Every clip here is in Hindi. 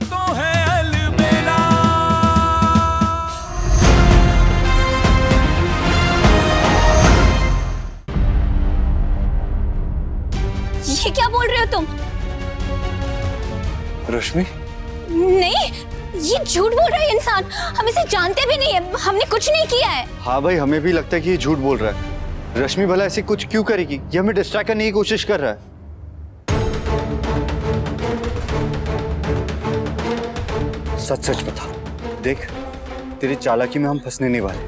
तो है अलबेला। ये क्या बोल रहे हो तुम? रश्मि, नहीं, ये झूठ बोल रहा है इंसान। हम इसे जानते भी नहीं है, हमने कुछ नहीं किया है। हाँ भाई, हमें भी लगता है कि ये झूठ बोल रहा है। रश्मि भला ऐसी कुछ क्यों करेगी? ये हमें डिस्ट्रैक्ट करने की कोशिश कर रहा है। सच सच बता। देख, तेरी चालाकी में हम फंसने नहीं वाले,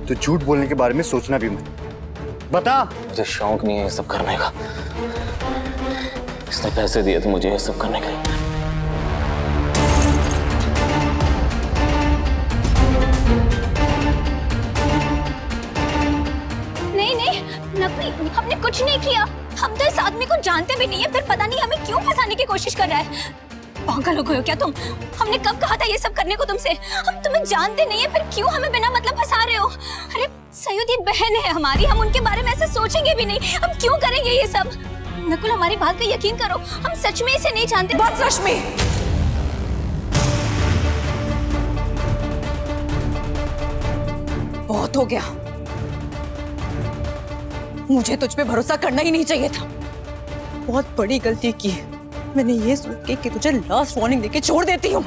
तो झूठ बोलने के बारे में सोचना भी मत। बता। मुझे शौक नहीं है ये सब करने का। इसने पैसे दिए थे मुझे ये सब करने के लिए। नहीं नहीं नकली, हमने कुछ नहीं किया। हम तो इस आदमी को जानते भी नहीं है, फिर पता नहीं हमें क्यों फंसाने की कोशिश कर रहा है। पागल हो गए हो क्या तुम? हमने कब कहा था ये सब करने को तुमसे? हम तुम्हें जानते नहीं है, फिर क्यों हमें बिना मतलब फंसा रहे हो? अरे सयुदी बहन है हमारी, हम उनके बारे में ऐसे सोचेंगे भी नहीं। हम क्यों करेंगे ये सब? नकुल, हमारी बात का यकीन करो, हम सच में इसे नहीं जानते। बस रश्मि, बहुत हो गया। मुझे तुझ पे भरोसा करना ही नहीं चाहिए था। बहुत बड़ी गलती की है मैंने ये सोच के कि तुझे लास्ट वार्निंग देके छोड़ देती हूँ।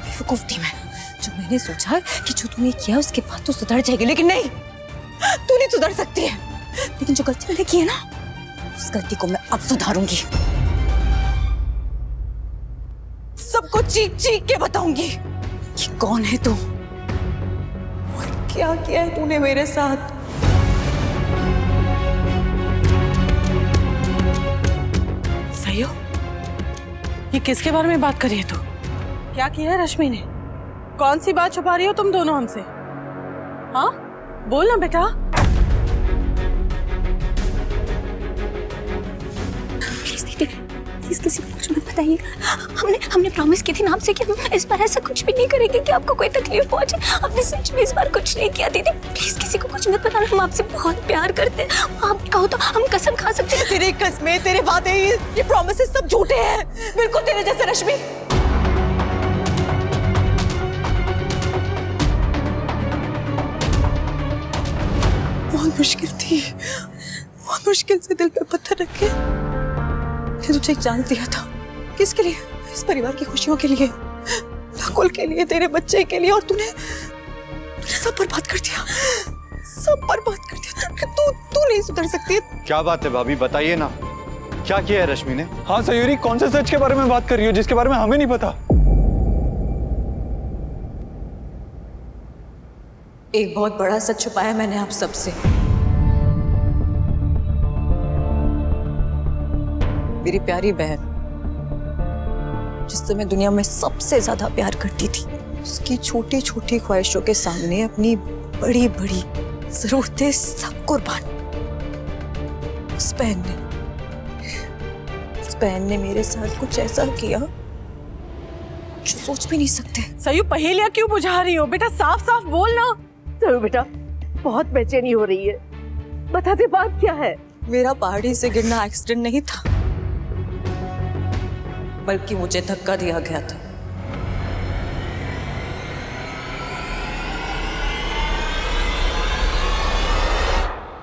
बेवकूफ थी मैं, जो मैंने सोचा कि जो तूने किया उसके बाद तो सुधर जाएगी, लेकिन नहीं, तू नहीं सुधर सकती है। लेकिन जो गलती मैंने की है ना, उस गलती को मैं अब सुधारूंगी। सबको चीख चीख के बताऊंगी कि कौन है तू और क्या किया है तूने मेरे साथ। सही हो? ये किसके बारे में बात कर रही है तू? क्या किया है रश्मि ने? कौन सी बात छुपा रही हो तुम दोनों हमसे? हाँ, बोल ना बेटा। प्लीज किसी को कुछ मत बताइए। हमने प्रॉमिस की थी ना आपसे कि हम इस बार ऐसा कुछ भी नहीं करेंगे कि आपको कोई तकलीफ पहुंचे। हमने सच में इस बार कुछ नहीं किया। दीदी प्लीज किसी को कुछ मत बताना, हम आपसे बहुत प्यार करते हैं। आप कहो तो हम कसम खा सकते हैं। तेरी कसमें, तेरे वादे, ये प्रॉमिसेस सब झूठे हैं, बिल्कुल तेरे जैसे। रश्मि, बहुत मुश्किल थी, बहुत मुश्किल से दिल पे पत्थर रखे तुझे एक चांस दिया था। किसके लिए? इस परिवार की खुशियों के लिए, नकुल के लिए, तेरे बच्चे के लिए, और तूने सब बर्बाद कर दिया, सब बर्बाद कर दिया। तू नहीं सुधर सकती। क्या बात है भाभी, बताइए ना, क्या किया है रश्मि ने? हाँ सयूरी, कौन से सच के बारे में बात कर रही हो जिसके बारे में हमें नहीं पता? एक बहुत बड़ा सच छुपाया मैंने आप सबसे। मेरी प्यारी बहन, जिससे मैं दुनिया में सबसे ज्यादा प्यार करती थी, उसकी छोटी छोटी ख्वाहिशों के सामने अपनी बड़ी बड़ी जरूरतें सब कुर्बान। उस बहन ने मेरे साथ कुछ ऐसा किया जो सोच भी नहीं सकते। सयू, पहेलियां क्यों बुझा रही हो बेटा? साफ साफ बोल ना। सयू बेटा, बहुत बेचैनी हो रही है, बता दे बात क्या है। मेरा पहाड़ी से गिरना एक्सीडेंट नहीं था, बल्कि मुझे धक्का दिया गया था।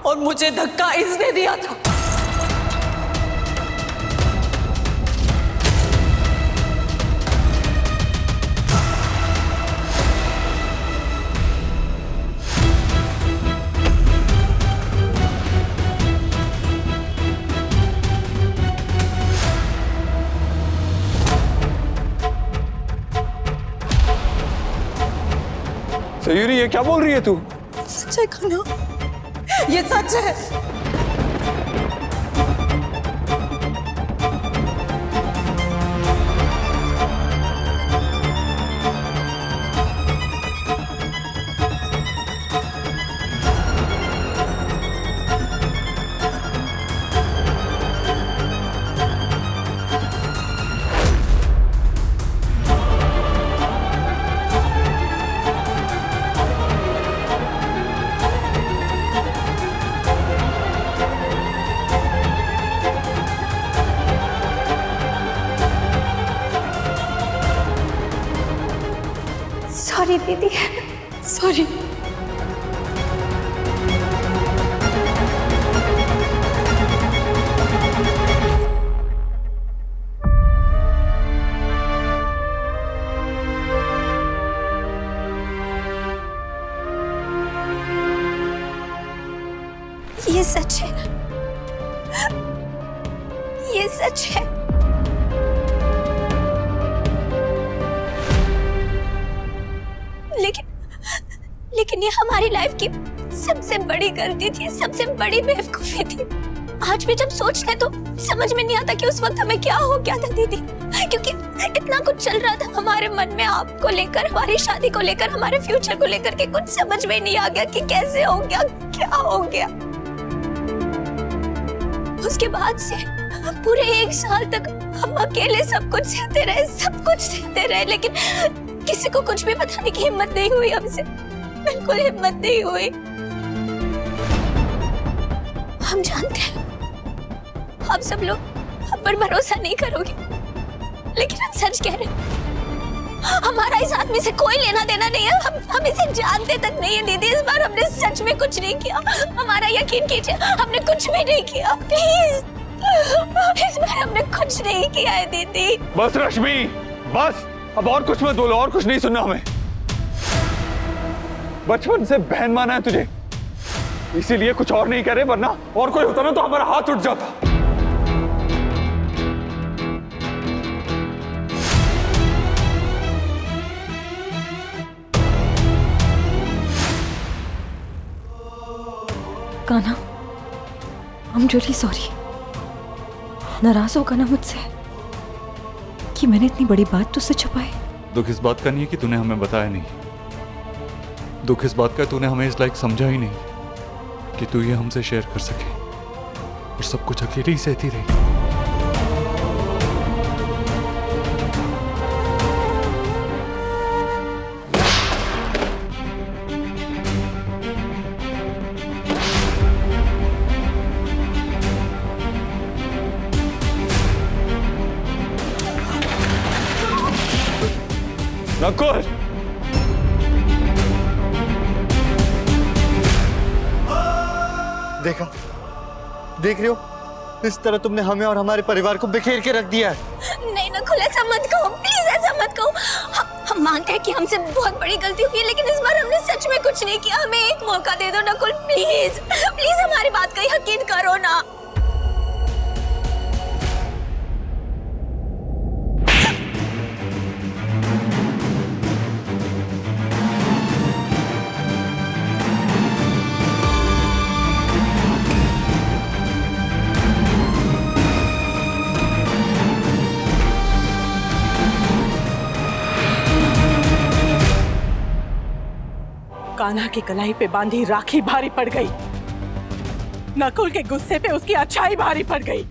और मुझे धक्का इसने दिया था। सयूरी, ये क्या बोल रही है तू? सच है खाना, ये सच है। सॉरी दीदी, सॉरी। ये सच है, ये सच है। लेकिन ये हमारी लाइफ की सबसे बड़ी गलती थी, सबसे बड़ी बेवकूफी थी। आज भी जब सोचते तो समझ में नहीं आता कि उस वक्त हमें क्या हो गया था दीदी, क्योंकि इतना कुछ चल रहा था हमारे मन में, आपको लेकर, हमारी शादी को लेकर, हमारे फ्यूचर को लेकर के कुछ समझ में नहीं आ गया कि कैसे हो गया, क्या हो गया। उसके बाद से पूरे 1 साल तक हम अकेले सब कुछ सहते रहे, सब कुछ सहते रहे, लेकिन किसी को कुछ भी बताने की हिम्मत नहीं हुई हमसे, बिल्कुल हिम्मत नहीं हुई। हम जानते हैं आप सब लोग हम पर भरोसा नहीं करोगे, लेकिन हम सच कह रहे हैं, हमारा इस आदमी से कोई लेना देना नहीं है। हम इसे जानते तक नहीं है दीदी। इस बार हमने सच में कुछ नहीं किया, हमारा यकीन कीजिए, हमने कुछ भी नहीं किया, प्लीज। इस बार हमने कुछ नहीं किया है दीदी। बस रश्मि, बस, अब और कुछ मत बोलो, और कुछ नहीं सुनना हमें। बचपन से बहन माना है तुझे, इसीलिए कुछ और नहीं करे, वरना और कोई होता ना तो हमारा हाथ उठ जाता। Kanha, I'm really sorry। नाराज होगा ना मुझसे कि मैंने इतनी बड़ी बात तुझसे छुपाई? दुख इस बात का नहीं है कि तूने हमें बताया नहीं, दुख इस बात का तूने हमें इस लायक समझा ही नहीं कि तू ये हमसे शेयर कर सके, और सब कुछ अकेले ही सहती रही। नकुल, देखा, देख रहे हो, इस तरह तुमने हमें और हमारे परिवार को बिखेर के रख दिया है। नहीं नकुल, ऐसा मत कहो, प्लीज ऐसा मत कहो। हम मानते हैं कि हमसे बहुत बड़ी गलती हुई है, लेकिन इस बार हमने सच में कुछ नहीं किया। हमें एक मौका दे दो नकुल, प्लीज प्लीज, हमारी बात का यकीन करो ना। कान्हा की कलाई पे बांधी राखी भारी पड़ गई, नकुल के गुस्से पे उसकी अच्छाई भारी पड़ गई,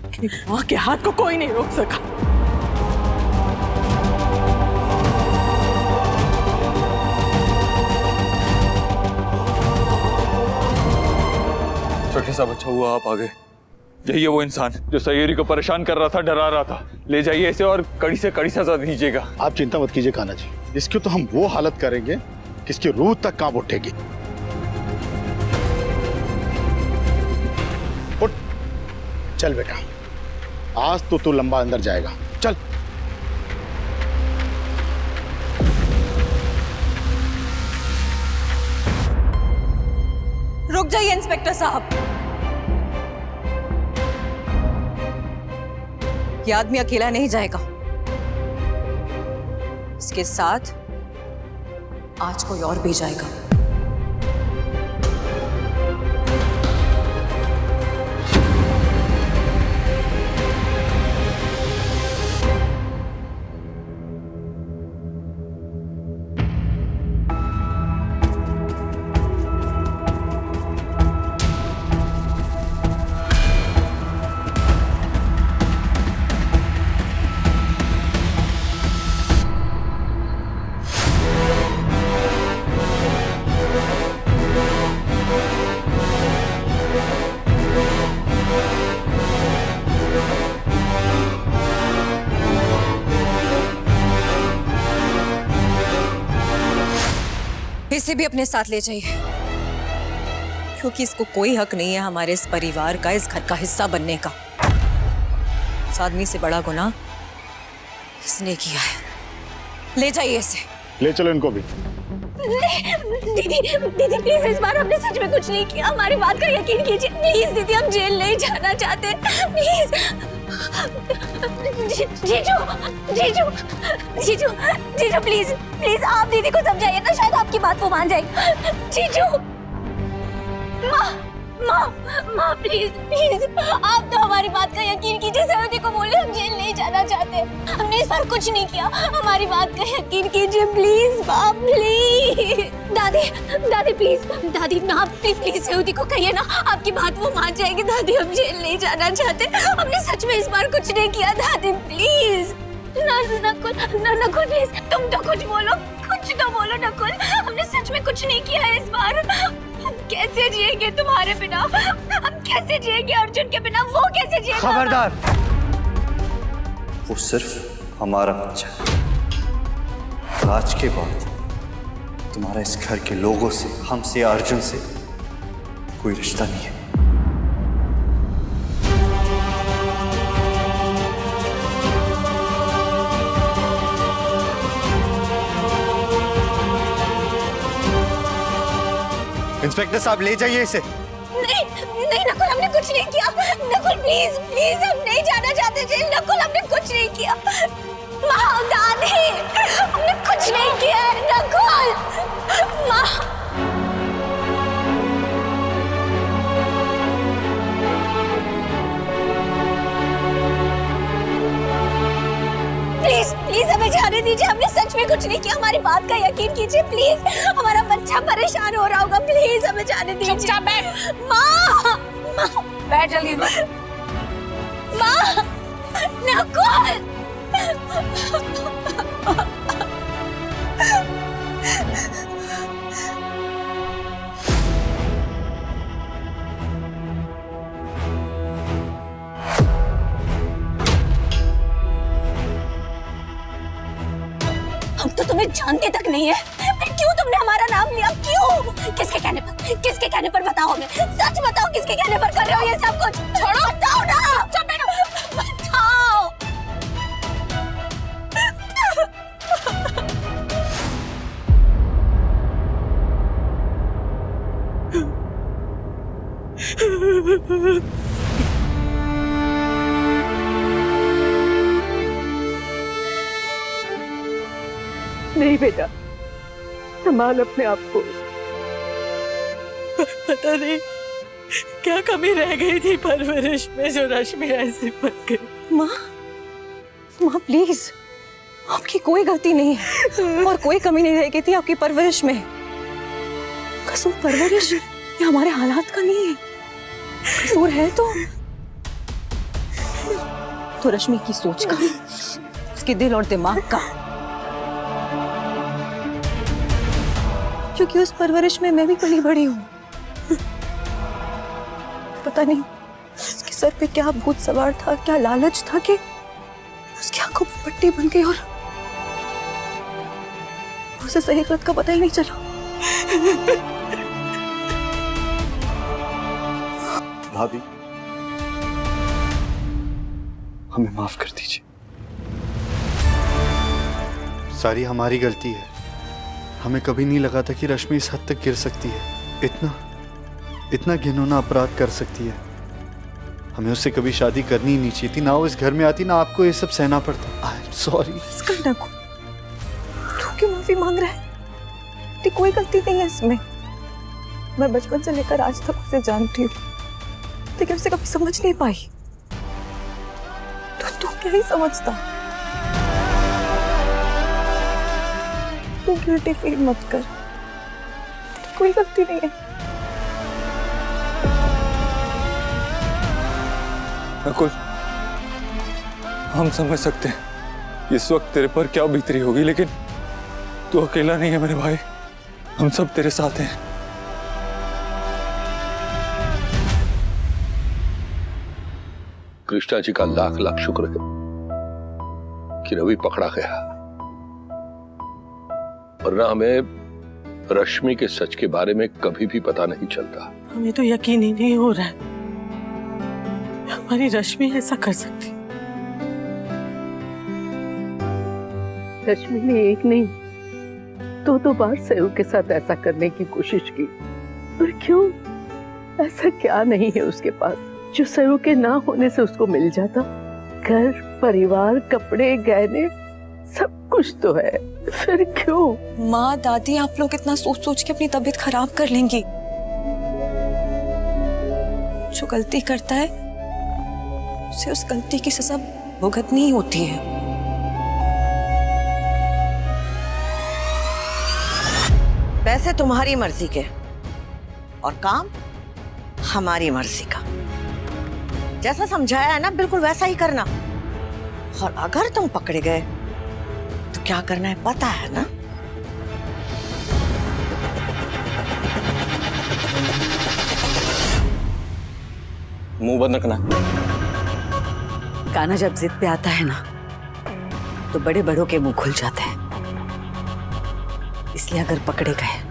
लेकिन मां के हाथ को कोई नहीं रोक सका। छोटे सा बच्चा हुआ, आप आ गए। यही है वो इंसान जो सैयरी को परेशान कर रहा था, डरा रहा था। ले जाइए इसे और कड़ी से कड़ी सजा दीजिएगा। आप चिंता मत कीजिए कान्हा जी, इसकी तो हम वो हालत करेंगे कि इसकी रूह तक कांप उठेगी। उठ, चल बेटा, आज तो तू लंबा अंदर जाएगा, चल। रुक जाइए इंस्पेक्टर साहब, ये आदमी अकेला नहीं जाएगा, इसके साथ आज कोई और भी जाएगा। इसे भी अपने साथ ले जाइए, क्योंकि इसको कोई हक नहीं है हमारे इस परिवार का, इस घर का हिस्सा बनने का। इस आदमी से बड़ा गुनाह इसने किया है। ले जाइए इसे। ले चलो इनको भी। दीदी दीदी प्लीज, इस बार हमने सच में कुछ नहीं किया, हमारी बात का यकीन कीजिए प्लीज। दीदी हम जेल नहीं जाना चाहते प्लीज। जीजू जीजू जीजू जीजू प्लीज प्लीज, आप दीदी को समझाइए ना, शायद आपकी बात वो मान जाएगी। जीजू, माँ माँ माँ प्लीज प्लीज, आप तो हमारी बात का यकीन कीजिए। सरोदे को बोले हम जेल नहीं जाना चाहते, हमने इस बार कुछ नहीं किया, हमारी बात का यकीन कीजिए प्लीज माँ प्लीज। दादी दादी प्लीज, दादी माँ प्लीज प्लीज सरोदे को कहिए ना, आपकी बात वो मान जाएगी। दादी हम जेल नहीं जाना चाहते, हमने सच में इस बार कुछ नहीं किया। दादी प्लीज। नकुल प्लीज, तुम तो कुछ बोलो, कुछ तो बोलो नकुल, हमने सच में कुछ नहीं किया है इस बार। हम कैसे जिएंगे तुम्हारे बिना, हम कैसे जिएंगे अर्जुन के बिना, वो कैसे जिएगा? खबरदार, वो सिर्फ हमारा बच्चा है। आज के बाद तुम्हारा इस घर के लोगों से, हमसे, अर्जुन से कोई रिश्ता नहीं है। इंस्पेक्टर साहब ले जाइए इसे। नहीं नहीं नकुल, हमने कुछ नहीं किया। नकुल प्लीज प्लीज, हम नहीं जाना चाहते जेल। नकुल हमने कुछ नहीं किया। माँ दादी, हमने कुछ नहीं किया है नकुल। माँ प्लीज प्लीज हमें जाने दीजिए, हमने सच में कुछ नहीं किया, हमारी बात का यकीन कीजिए प्लीज। हमारा बच्चा परेशान हो रहा होगा, प्लीज हमें जाने दीजिए। चुपचाप बैठ। माँ माँ बैठ जल्दी। माँ नकुल। हम तो तुम्हें जानते तक नहीं है, फिर क्यों तुमने हमारा नाम लिया? क्यों? किसके कहने पर बताओ हमें, सच बताओ किसके कहने पर कर रहे हो ये सब कुछ? छोड़ो, बताओ ना। चुप बैठो, बताओ। नहीं बेटा, संभाल अपने आप को। पता नहीं क्या कमी रह गई थी परवरिश में जो रश्मि ऐसे बन गई। माँ माँ प्लीज, आपकी कोई गलती नहीं है और कोई कमी नहीं रह गई थी आपकी परवरिश में। कसूर परवरिश ये हमारे हालात का नहीं है, कसूर है तो रश्मि की सोच का, उसके दिल और दिमाग का। क्योंकि उस परवरिश में मैं भी पली बड़ी हूँ। पता नहीं उसके सर पे क्या भूत सवार था, क्या लालच था कि उसकी आंखों में पट्टी बन गई और उसे सही गलत का पता ही नहीं चला। भाभी, हमें माफ कर दीजिए, सारी हमारी गलती है। हमें कभी नहीं लगा था कि रश्मि इस हद तक गिर सकती है, इतना घिनौना अपराध कर सकती है। हमें उससे कभी शादी करनी ही नहीं चाहिए थी, ना वो इस घर में आती, ना आपको ये सब सहना पड़ता। I am sorry. तू क्यों माफी मांग रहा है? तेरी कोई गलती नहीं है इसमें। मैं बचपन से लेकर आज तक उसे जानती हूँ, लेकिन उसे कभी समझ नहीं पाई। तो तू क्या ही समझता? तू गिल्टी फील मत कर, तेरी कोई गलती नहीं है। नकुल, हम समझ सकते हैं इस वक्त तेरे पर क्या बीत रही होगी, लेकिन तू अकेला नहीं है मेरे भाई, हम सब तेरे साथ हैं। कृष्णा जी का लाख लाख शुक्र है कि रवि पकड़ा गया, वरना हमें रश्मि के सच के बारे में कभी भी पता नहीं चलता। हमें तो यकीन ही नहीं हो रहा है हमारी रश्मि ऐसा कर सकती। रश्मि ने एक नहीं दो बार सयू के साथ ऐसा करने की कोशिश की, पर क्यों? ऐसा क्या नहीं है उसके पास जो सयू के ना होने से उसको मिल जाता? घर, परिवार, कपड़े, गहने, सब कुछ तो है, फिर क्यों? माँ, दादी, आप लोग इतना सोच सोच के अपनी तबीयत खराब कर लेंगी। जो गलती करता है उसे उस गलती की सजा भुगतनी ही होती है। पैसे तुम्हारी मर्जी के और काम हमारी मर्जी का। जैसा समझाया है ना, बिल्कुल वैसा ही करना। और अगर तुम पकड़े गए तो क्या करना है पता है ना? मुंह बंद रखना। कान्हा जब जिद पे आता है ना तो बड़े बड़ों के मुंह खुल जाते हैं। इसलिए अगर पकड़े गए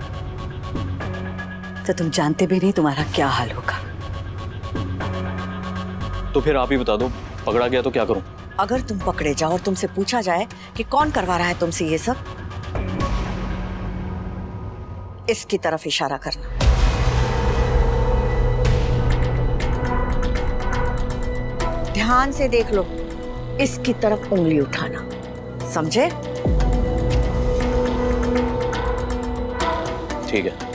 तो तुम जानते भी नहीं तुम्हारा क्या हाल होगा। तो फिर आप ही बता दो, पकड़ा गया तो क्या करूं? अगर तुम पकड़े जाओ और तुमसे पूछा जाए कि कौन करवा रहा है तुमसे ये सब, इसकी तरफ इशारा करना। ध्यान से देख लो, इसकी तरफ उंगली उठाना, समझे? ठीक है।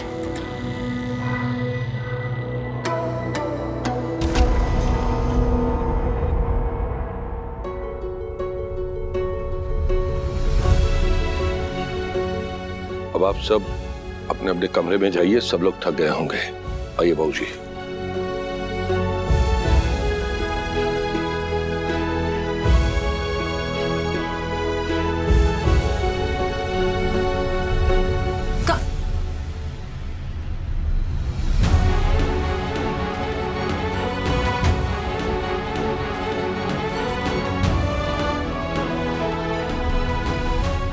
अब आप सब अपने अपने कमरे में जाइए, सब लोग थक गए होंगे। आइए बाबूजी।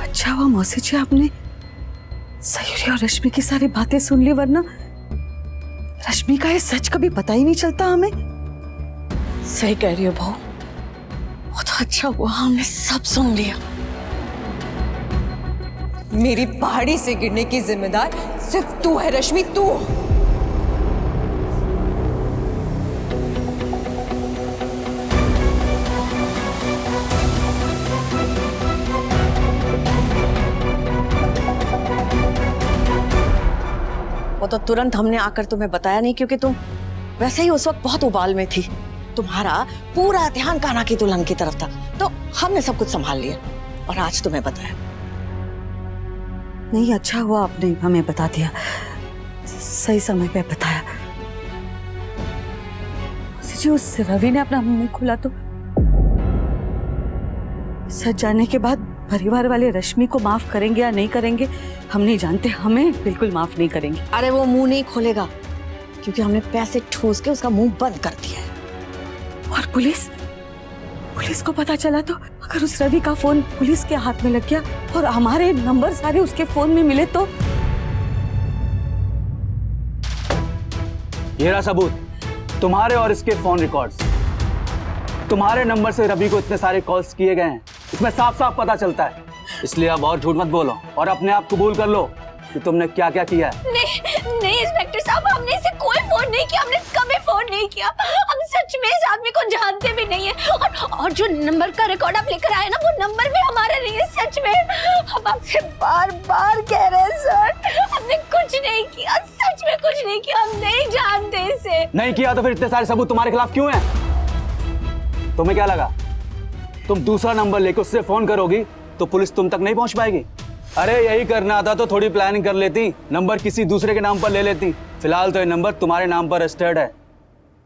अच्छा हुआ मौसी जी आपने सयूरी और रश्मि की सारी बातें सुन ली, वरना रश्मि का ये सच कभी पता ही नहीं चलता हमें। सही कह रही हो बहू, बहुत अच्छा हुआ हमने सब सुन लिया। मेरी पहाड़ी से गिरने की जिम्मेदार सिर्फ तू है रश्मि, तू। वो तो तुरंत हमने आकर तुम्हें बताया नहीं, क्योंकि तुम वैसे ही उस वक्त बहुत उबाल में थी। तुम्हारा पूरा ध्यान कान्हा की दुल्हन की तरफ था, तो हमने सब कुछ संभाल लिया और आज तुम्हें बताया। नहीं, अच्छा हुआ आपने हमें बता दिया, सही समय पे बताया। जी उस रवि ने अपना मुंह खोला तो सच जानने के बाद परिवार वाले रश्मि को माफ करेंगे या नहीं करेंगे हम नहीं जानते, हमें बिल्कुल माफ नहीं करेंगे। अरे वो मुंह नहीं खोलेगा, क्योंकि हमने पैसे ठूस के उसका मुंह बंद कर दिया है। और पुलिस को पता चला तो? अगर उस रवि का फोन पुलिस के हाथ में लग गया और हमारे नंबर सारे उसके फोन में मिले तो? ये रहा सबूत, तुम्हारे और इसके फोन रिकॉर्ड्स। तुम्हारे नंबर से रवि को इतने सारे कॉल्स किए गए हैं, इसमें साफ साफ पता चलता है। इसलिए अब और झूठ मत बोलो और अपने आप कबूल कर लो कि तुमने क्या क्या किया है। नहीं इंस्पेक्टर साहब, हमने इसे कोई फोन नहीं किया, हमने कभी फोन नहीं किया। हम सच में इस आदमी को जानते भी नहीं है, और जो नंबर का रिकॉर्ड आप लेकर आए ना, वो नंबर भी हमारा नहीं है। सच में हम आपसे बार बार कह रहे हैं सर, हमने कुछ नहीं किया, सच में कुछ नहीं किया, हम नहीं जानते इसे। नहीं किया तो फिर इतने सारे सबूत तुम्हारे खिलाफ क्यों हैं? तुम्हें क्या लगा तुम दूसरा नंबर लेकर उससे फोन करोगी तो पुलिस तुम तक नहीं पहुंच पाएगी? अरे यही करना था तो थोड़ी प्लानिंग कर लेती, नंबर किसी दूसरे के नाम पर ले लेती। फिलहाल तो ये नंबर तुम्हारे नाम पर रजिस्टर्ड है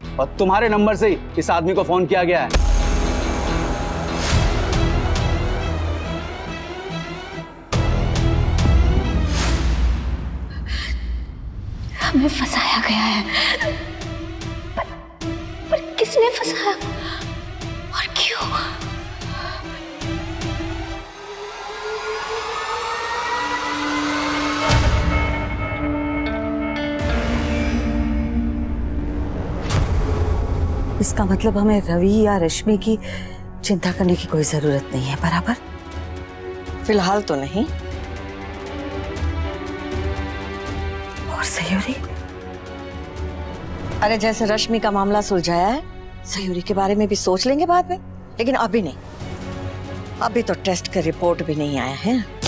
और तुम्हारे नंबर से ही इस आदमी को फोन किया गया है। हमें फंसाया गया है, पर किसने फंसाया और क्यों? इसका मतलब हमें रवि या रश्मि की चिंता करने की कोई जरूरत नहीं है, बराबर? फिलहाल तो नहीं। और सयूरी? अरे जैसे रश्मि का मामला सुलझाया है, सयूरी के बारे में भी सोच लेंगे बाद में, लेकिन अभी नहीं। अभी तो टेस्ट का रिपोर्ट भी नहीं आया है।